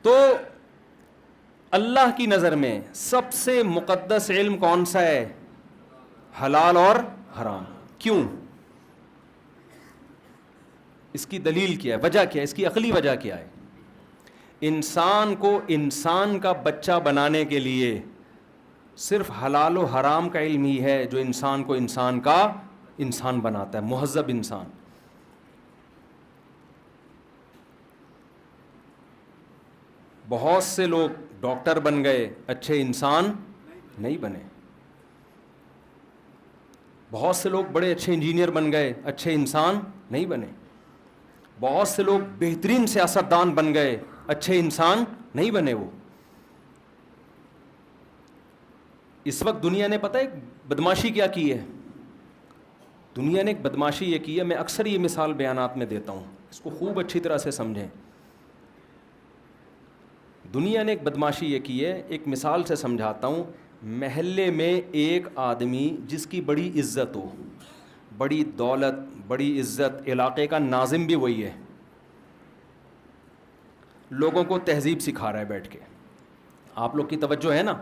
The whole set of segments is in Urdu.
تو اللہ کی نظر میں سب سے مقدس علم کون سا ہے؟ حلال اور حرام. کیوں؟ اس کی دلیل کیا ہے؟ وجہ کیا ہے؟ اس کی عقلی وجہ کیا ہے؟ انسان کو انسان کا بچہ بنانے کے لیے صرف حلال و حرام کا علم ہی ہے جو انسان کو انسان کا انسان بناتا ہے، مہذب انسان. بہت سے لوگ ڈاکٹر بن گئے، اچھے انسان نہیں بنے. بہت سے لوگ بڑے اچھے انجینئر بن گئے، اچھے انسان نہیں بنے. بہت سے لوگ بہترین سیاستدان بن گئے، اچھے انسان نہیں بنے. وہ اس وقت دنیا نے پتہ ہے بدماشی کیا کی ہے؟ دنیا نے ایک بدماشی یہ کی ہے، میں اکثر یہ مثال بیانات میں دیتا ہوں، اس کو خوب اچھی طرح سے سمجھیں. دنیا نے ایک بدماشی یہ کی ہے، ایک مثال سے سمجھاتا ہوں. محلے میں ایک آدمی جس کی بڑی عزت ہو، بڑی دولت، بڑی عزت، علاقے کا ناظم بھی وہی ہے، لوگوں کو تہذیب سکھا رہا ہے بیٹھ کے. آپ لوگ کی توجہ ہے نا؟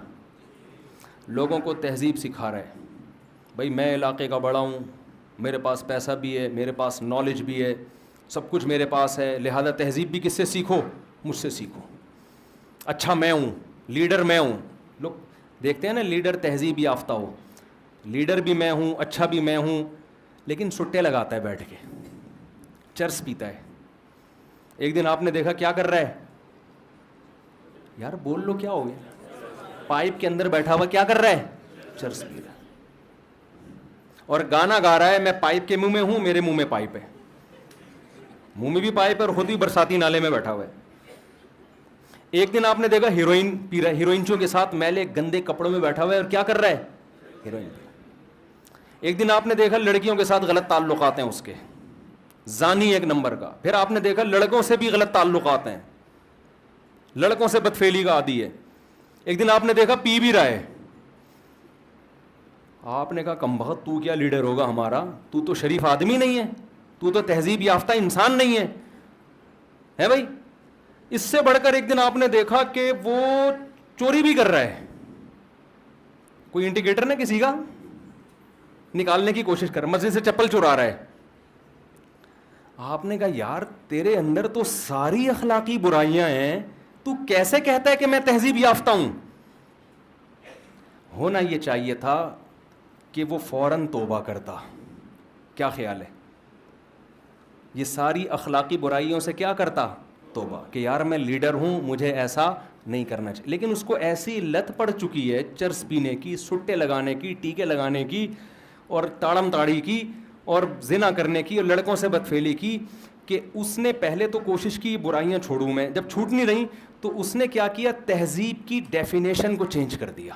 لوگوں کو تہذیب سکھا رہا ہے. بھائی میں علاقے کا بڑا ہوں، میرے پاس پیسہ بھی ہے، میرے پاس نالج بھی ہے، سب کچھ میرے پاس ہے، لہذا تہذیب بھی کس سے سیکھو؟ مجھ سے سیکھو. اچھا میں ہوں، لیڈر میں ہوں. لوگ دیکھتے ہیں نا لیڈر تہذیب یافتہ ہو، لیڈر بھی میں ہوں، اچھا بھی میں ہوں، لیکن سٹے لگاتا ہے بیٹھ کے، چرس پیتا ہے. ایک دن آپ نے دیکھا کیا کر رہا ہے؟ یار بول لو کیا ہو گیا؟ پائپ کے اندر بیٹھا ہوا کیا کر رہا ہے؟ چرس پی رہا ہے. اور گانا گا رہا ہے، میں پائپ کے منہ میں ہوں، میرے منہ میں پائپ ہے، منہ میں بھی پائپ ہے اور خود ہی برساتی نالے میں بیٹھا ہوا ہے. ایک دن آپ نے دیکھا ہیروئن پی رہا ہے، ہیروئنچوں کے ساتھ میلے گندے کپڑوں میں بیٹھا ہوا ہے اور کیا کر رہا ہے؟ ہیروئن پی رہا ہے. ایک دن آپ نے دیکھا لڑکیوں کے ساتھ غلط تعلقات ہیں اس کے، زانی ایک نمبر کا. پھر آپ نے دیکھا لڑکوں سے بھی غلط تعلقات ہیں، لڑکوں سے بدفعلی کا عادی ہے. ایک دن آپ نے دیکھا پی بھی رہا ہے. آپ نے کہا کمبخت تو کیا لیڈر ہوگا ہمارا؟ تو تو شریف آدمی نہیں ہے، تو تو تہذیب یافتہ انسان نہیں ہے بھائی. اس سے بڑھ کر ایک دن آپ نے دیکھا کہ وہ چوری بھی کر رہا ہے، کوئی انڈیکیٹر نہ کسی کا نکالنے کی کوشش کر، مسجد سے چپل چرا رہا ہے. آپ نے کہا یار تیرے اندر تو ساری اخلاقی برائیاں ہیں، تو کیسے کہتا ہے کہ میں تہذیب یافتہ ہوں؟ ہونا یہ چاہیے تھا کہ وہ فوراً توبہ کرتا. کیا خیال ہے؟ یہ ساری اخلاقی برائیوں سے کیا کرتا؟ توبہ، کہ یار میں لیڈر ہوں، مجھے ایسا نہیں کرنا چاہیے. لیکن اس کو ایسی لت پڑ چکی ہے چرس پینے کی، سٹے لگانے کی، ٹیکے لگانے کی، اور تاڑم تاڑی کی، اور زنا کرنے کی، اور لڑکوں سے بدفعلی کی، کہ اس نے پہلے تو کوشش کی برائیاں چھوڑوں میں، جب چھوٹ نہیں رہی تو اس نے کیا کیا؟ تہذیب کی ڈیفینیشن کو چینج کر دیا.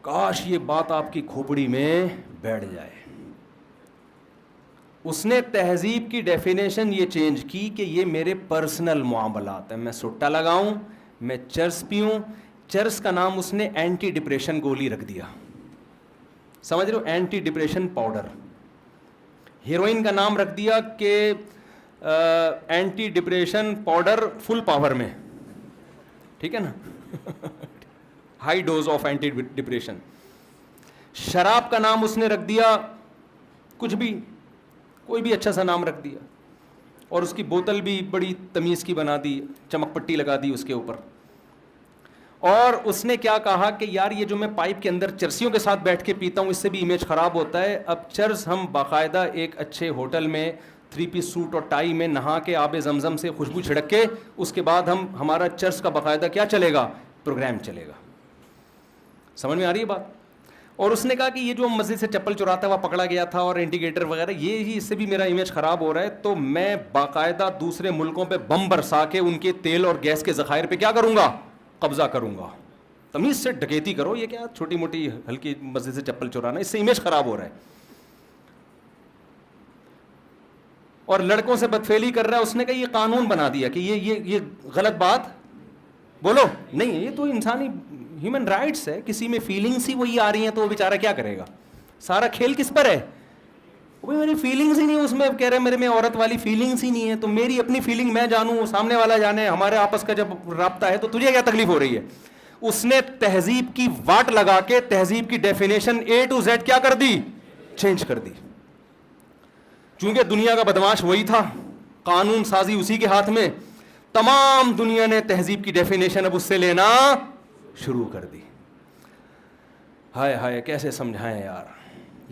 کاش یہ بات آپ کی کھوپڑی میں بیٹھ جائے. اس نے تہذیب کی ڈیفینیشن یہ چینج کی کہ یہ میرے پرسنل معاملات ہیں، میں سٹا لگاؤں، میں چرس پیوں. چرس کا نام اس نے اینٹی ڈپریشن گولی رکھ دیا، سمجھ رہے ہو؟ Anti depression powder. ہیروئن کا نام رکھ دیا کہ anti depression powder full power میں، ٹھیک ہے نا؟ High dose of anti depression. شراب کا نام اس نے رکھ دیا کچھ بھی، کوئی بھی اچھا سا نام رکھ دیا، اور اس کی بوتل بھی بڑی تمیز کی بنا دی، چمک پٹی لگا دی اس کے اوپر. اور اس نے کیا کہا کہ یار یہ جو میں پائپ کے اندر چرسیوں کے ساتھ بیٹھ کے پیتا ہوں اس سے بھی امیج خراب ہوتا ہے. اب چرس ہم باقاعدہ ایک اچھے ہوٹل میں 3 پیس سوٹ اور ٹائی میں نہا کے آب زمزم سے خوشبو چھڑک کے اس کے بعد ہمارا چرس کا باقاعدہ کیا چلے گا؟ پروگرام چلے گا. سمجھ میں آ رہی ہے بات؟ اور اس نے کہا کہ یہ جو مسجد سے چپل چراتا ہوا پکڑا گیا تھا اور انڈیکیٹر وغیرہ، یہ ہی اس سے بھی میرا امیج خراب ہو رہا ہے، تو میں باقاعدہ دوسرے ملکوں پہ بم برسا کے ان کے تیل اور گیس کے ذخائر پہ کیا کروں گا؟ قبضہ کروں گا. تمیز سے ڈکیتی کرو، یہ کیا چھوٹی موٹی ہلکی مسجد سے چپل چرانا، اس سے امیج خراب ہو رہا ہے. اور لڑکوں سے بدفعلی کر رہا ہے. اس نے کہا یہ قانون بنا دیا کہ یہ غلط بات بولو نہیں ہے، یہ تو انسانی ہیومن رائٹس ہے. کسی میں فیلنگس ہی وہی آ رہی ہیں تو وہ بیچارہ کیا کرے گا؟ سارا کھیل کس پر ہے؟ میری فیلنگس ہی نہیں اس میں، کہہ رہے میرے میں عورت والی فیلنگس ہی نہیں ہے، تو میری اپنی فیلنگ میں جانوں، سامنے والا جانے، ہمارے آپس کا جب رابطہ ہے تو تجھے کیا تکلیف ہو رہی ہے؟ اس نے تہذیب کی واٹ لگا کے تہذیب کی ڈیفینیشن A to Z کیا کر دی؟ چینج کر دی. چونکہ دنیا کا بدماش وہی تھا، قانون سازی اسی کے ہاتھ میں، تمام دنیا نے تہذیب کی ڈیفینیشن اب اس سے لینا شروع کر دی. ہائے ہائے کیسے سمجھائیں یار.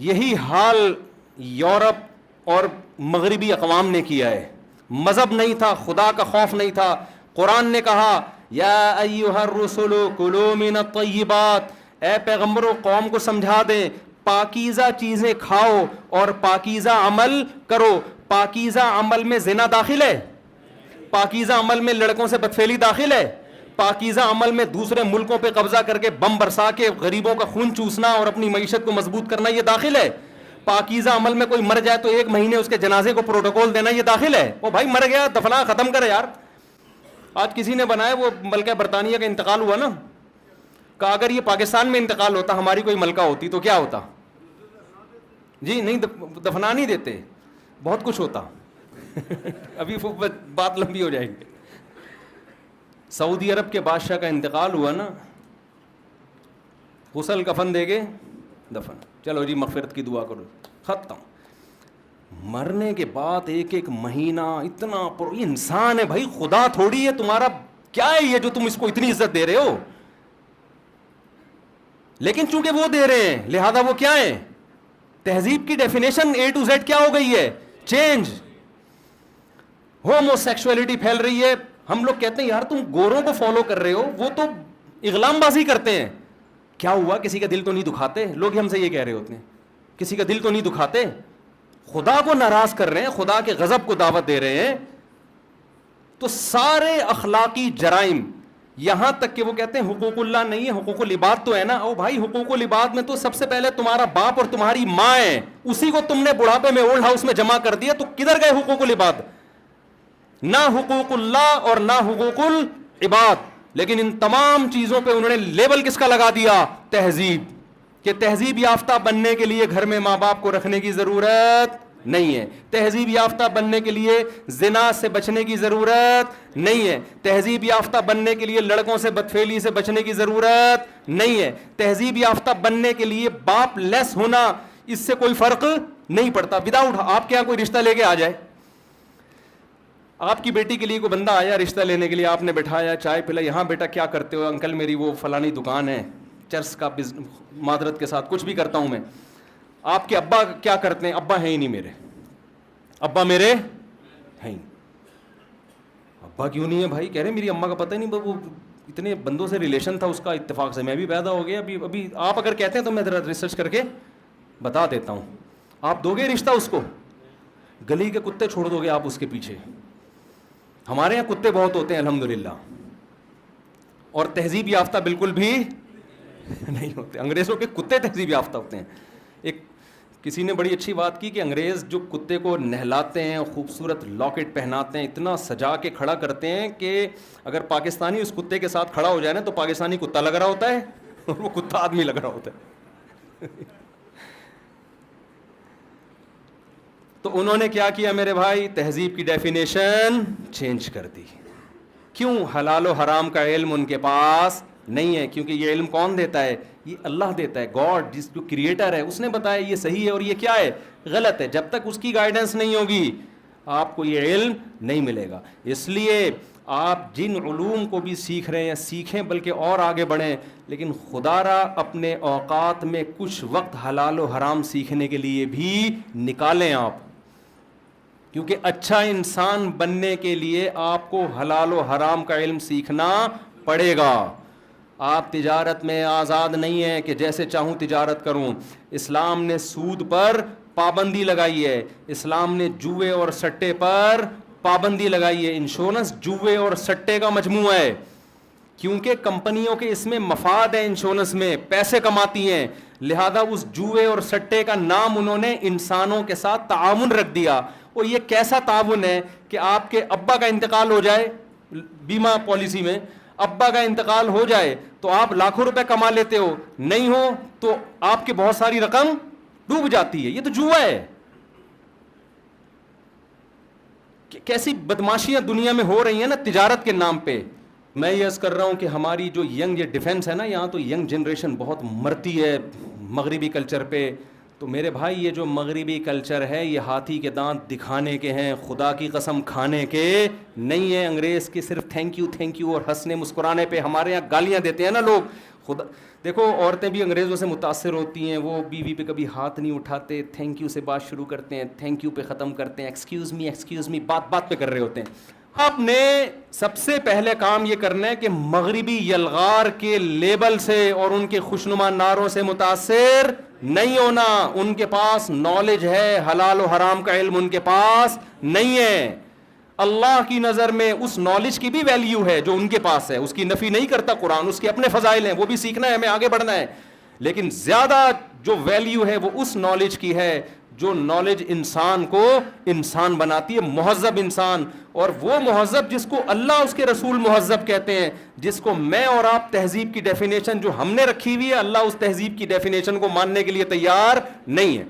یہی حال یورپ اور مغربی اقوام نے کیا ہے. مذہب نہیں تھا، خدا کا خوف نہیں تھا. قرآن نے کہا یا ایھا الرسل کلوا من الطیبات، اے پیغمبروں قوم کو سمجھا دیں پاکیزہ چیزیں کھاؤ اور پاکیزہ عمل کرو. پاکیزہ عمل میں زنا داخل ہے، پاکیزہ عمل میں لڑکوں سے بدفعلی داخل ہے، پاکیزہ عمل میں دوسرے ملکوں پہ قبضہ کر کے بم برسا کے غریبوں کا خون چوسنا اور اپنی معیشت کو مضبوط کرنا یہ داخل ہے. پاکیزہ عمل میں کوئی مر جائے تو 1 مہینے اس کے جنازے کو پروٹوکول دینا یہ داخل ہے. وہ بھائی مر گیا دفنا ختم کرے یار. آج کسی نے بنایا وہ ملکہ برطانیہ کا انتقال ہوا نا، کہ اگر یہ پاکستان میں انتقال ہوتا ہماری کوئی ملکہ ہوتی تو کیا ہوتا؟ جی نہیں دفنا نہیں دیتے، بہت کچھ ہوتا. ابھی وہ بات لمبی ہو جائے گی. سعودی عرب کے بادشاہ کا انتقال ہوا نا، غسل کفن دے گے دفن، چلو جی مغفرت کی دعا کرو، ختم. مرنے کے بعد 1 مہینہ اتنا یہ انسان ہے بھائی، خدا تھوڑی ہے. تمہارا کیا ہے یہ جو تم اس کو اتنی عزت دے رہے ہو؟ لیکن چونکہ وہ دے رہے ہیں لہذا وہ کیا ہے؟ تہذیب کی ڈیفینیشن A to Z کیا ہو گئی ہے؟ چینج. ہومو سیکشولیٹی پھیل رہی ہے. ہم لوگ کہتے ہیں یار تم گوروں کو فالو کر رہے ہو، وہ تو اغلام بازی کرتے ہیں. کیا ہوا؟ کسی کا دل تو نہیں دکھاتے؟ لوگ ہم سے یہ کہہ رہے ہوتے ہیں کسی کا دل تو نہیں دکھاتے. خدا کو ناراض کر رہے ہیں، خدا کے غضب کو دعوت دے رہے ہیں. تو سارے اخلاقی جرائم، یہاں تک کہ وہ کہتے ہیں حقوق اللہ نہیں ہے، حقوق العباد تو ہے نا. او بھائی حقوق العباد میں تو سب سے پہلے تمہارا باپ اور تمہاری ماں ہے، اسی کو تم نے بڑھاپے میں اولڈ ہاؤس میں جمع کر دیا، تو کدھر گئے حقوق العباد؟ نہ حقوق اللہ اور نہ حقوق العباد. لیکن ان تمام چیزوں پہ انہوں نے لیبل کس کا لگا دیا؟ تہذیب. کہ تہذیب یافتہ بننے کے لیے گھر میں ماں باپ کو رکھنے کی ضرورت نہیں ہے، تہذیب یافتہ بننے کے لیے زنا سے بچنے کی ضرورت نہیں ہے، تہذیب یافتہ بننے کے لیے لڑکوں سے بدفعلی سے بچنے کی ضرورت نہیں ہے، تہذیب یافتہ بننے کے لیے باپ لیس ہونا اس سے کوئی فرق نہیں پڑتا. وداؤٹ آپ کے یہاں کوئی رشتہ لے کے آ جائے، آپ کی بیٹی کے لیے کوئی بندہ آیا رشتہ لینے کے لیے، آپ نے بٹھایا چائے پلا، یہاں بیٹا کیا کرتے ہو؟ انکل میری وہ فلانی دکان ہے، چرس کا معذرت کے ساتھ کچھ بھی کرتا ہوں میں. آپ کے ابا کیا کرتے ہیں؟ ابا ہیں ہی نہیں میرے، ابا میرے ہیں ہی. ابا کیوں نہیں ہے بھائی؟ کہہ رہے میری اماں کا پتہ نہیں، وہ اتنے بندوں سے ریلیشن تھا اس کا، اتفاق سے میں بھی پیدا ہو گیا. ابھی آپ اگر کہتے ہیں تو میں ذرا ریسرچ کر کے بتا دیتا ہوں. آپ دو گے رشتہ اس کو؟ گلی کے کتے چھوڑ دو گے آپ اس کے پیچھے؟ ہمارے یہاں کتے بہت ہوتے ہیں الحمدللہ، اور تہذیب یافتہ بالکل بھی نہیں ہوتے. انگریزوں کے کتے تہذیب یافتہ ہوتے ہیں. ایک کسی نے بڑی اچھی بات کی کہ انگریز جو کتے کو نہلاتے ہیں، خوبصورت لاکٹ پہناتے ہیں، اتنا سجا کے کھڑا کرتے ہیں کہ اگر پاکستانی اس کتے کے ساتھ کھڑا ہو جائے نا تو پاکستانی کتا لگ رہا ہوتا ہے اور وہ کتا آدمی لگ رہا ہوتا ہے. تو انہوں نے کیا کیا میرے بھائی؟ تہذیب کی ڈیفینیشن چینج کر دی. کیوں؟ حلال و حرام کا علم ان کے پاس نہیں ہے. کیونکہ یہ علم کون دیتا ہے؟ یہ اللہ دیتا ہے. گاڈ جس جو کریٹر ہے اس نے بتایا یہ صحیح ہے اور یہ کیا ہے؟ غلط ہے. جب تک اس کی گائیڈنس نہیں ہوگی آپ کو یہ علم نہیں ملے گا. اس لیے آپ جن علوم کو بھی سیکھ رہے ہیں سیکھیں، بلکہ اور آگے بڑھیں، لیکن خدا را اپنے اوقات میں کچھ وقت حلال و حرام سیکھنے کے لیے بھی نکالیں آپ. کیونکہ اچھا انسان بننے کے لیے آپ کو حلال و حرام کا علم سیکھنا پڑے گا. آپ تجارت میں آزاد نہیں ہیں کہ جیسے چاہوں تجارت کروں. اسلام نے سود پر پابندی لگائی ہے، اسلام نے جوئے اور سٹے پر پابندی لگائی ہے. انشورنس جوئے اور سٹے کا مجموعہ ہے، کیونکہ کمپنیوں کے اس میں مفاد ہے، انشورنس میں پیسے کماتی ہیں، لہذا اس جوئے اور سٹے کا نام انہوں نے انسانوں کے ساتھ تعاون رکھ دیا. اور یہ کیسا تعاون ہے کہ آپ کے ابا کا انتقال ہو جائے، بیمہ پالیسی میں ابا کا انتقال ہو جائے تو آپ لاکھوں روپے کما لیتے ہو، نہیں ہو تو آپ کی بہت ساری رقم ڈوب جاتی ہے. یہ تو جوا ہے. کیسی بدماشیاں دنیا میں ہو رہی ہیں نا تجارت کے نام پہ. میں یہ عرض کر رہا ہوں کہ ہماری جو ینگ یہ ڈیفنس ہے نا یہاں تو ینگ جنریشن بہت مرتی ہے مغربی کلچر پہ. تو میرے بھائی یہ جو مغربی کلچر ہے یہ ہاتھی کے دانت دکھانے کے ہیں, خدا کی قسم کھانے کے نہیں ہیں. انگریز کے صرف تھینک یو اور ہنسنے مسکرانے پہ ہمارے یہاں گالیاں دیتے ہیں نا لوگ. خدا دیکھو عورتیں بھی انگریزوں سے متاثر ہوتی ہیں, وہ بیوی پہ کبھی ہاتھ نہیں اٹھاتے, تھینک یو سے بات شروع کرتے ہیں, تھینک یو پہ ختم کرتے ہیں, ایکسکیوز می بات پہ کر رہے ہوتے ہیں. آپ نے سب سے پہلے کام یہ کرنا ہے کہ مغربی یلغار کے لیبل سے اور ان کے خوشنما نعروں سے متاثر نہیں ہونا. ان کے پاس نالج ہے, حلال و حرام کا علم ان کے پاس نہیں ہے. اللہ کی نظر میں اس نالج کی بھی ویلیو ہے جو ان کے پاس ہے, اس کی نفی نہیں کرتا قرآن, اس کے اپنے فضائل ہیں, وہ بھی سیکھنا ہے, ہمیں آگے بڑھنا ہے. لیکن زیادہ جو ویلیو ہے وہ اس نالج کی ہے جو نالج انسان کو انسان بناتی ہے, مہذب انسان. اور وہ مہذب جس کو اللہ اس کے رسول مہذب کہتے ہیں, جس کو میں اور آپ تہذیب کی ڈیفینیشن جو ہم نے رکھی ہوئی ہے, اللہ اس تہذیب کی ڈیفینیشن کو ماننے کے لیے تیار نہیں ہے.